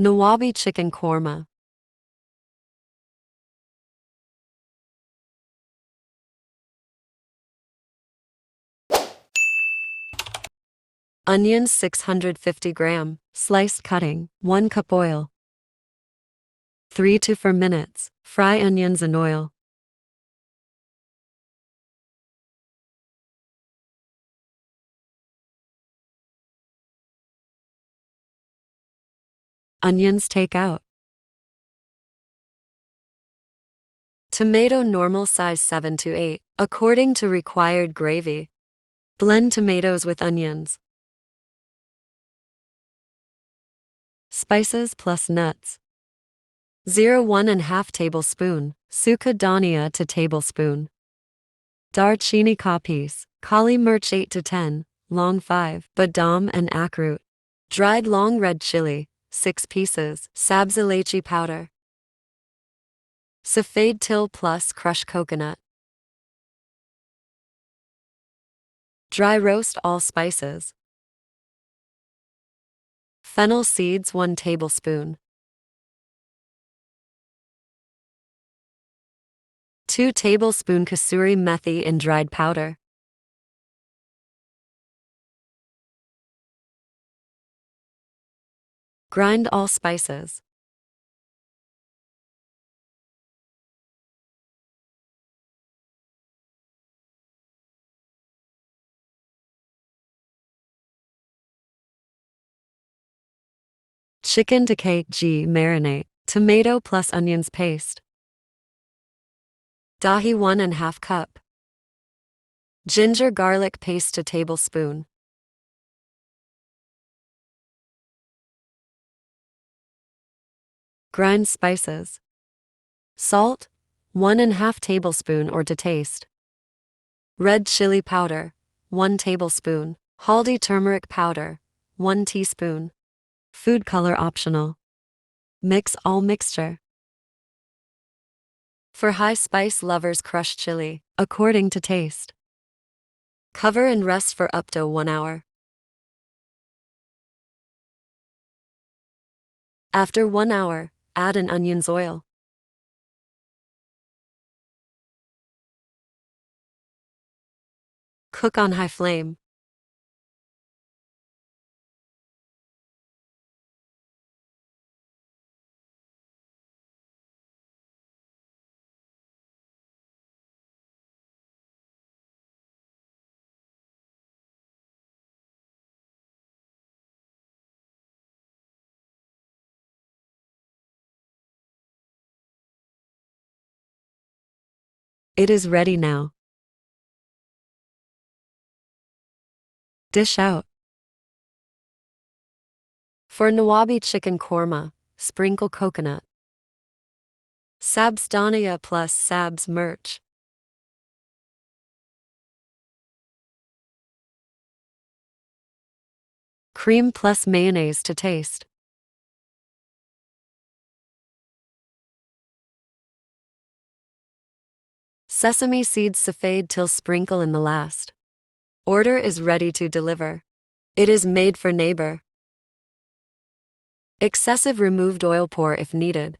Nawabi chicken quorma. Onions 650 gram, sliced cutting, 1 cup oil. 3 to 4 minutes, fry onions in oil. Onions take out. Tomato normal size 7 to 8, according to required gravy. Blend tomatoes with onions. Spices plus nuts. 1.5 tablespoon, suka dhania to tablespoon. Darchini ka piece, kali mirch 8 to 10, long 5, badam and akhroot. Dried long red chili, 6 pieces, sabz elaichi powder. Safed til plus crushed coconut. Dry roast all spices. Fennel seeds 1 tablespoon. 2 tablespoon kasuri methi in dried powder. Grind all spices. Chicken tikka ghee marinate, tomato plus onions paste. Dahi 1.5 cup. Ginger garlic paste a tablespoon. Grind spices. Salt, 1.5 tablespoon or to taste. Red chili powder, 1 tablespoon. Haldi turmeric powder, 1 teaspoon. Food color optional. Mix all mixture. For high spice lovers, crushed chili, according to taste. Cover and rest for up to 1 hour. After 1 hour, add an onions oil. Cook on high flame. It is ready now. Dish out. For Nawabi chicken quorma, sprinkle coconut. Sabz dhania plus sabz mirch. Cream plus mayonnaise to taste. Sesame seeds safed till sprinkle in the last. Order is ready to deliver. It is made for neighbor. Excessive removed oil pour if needed.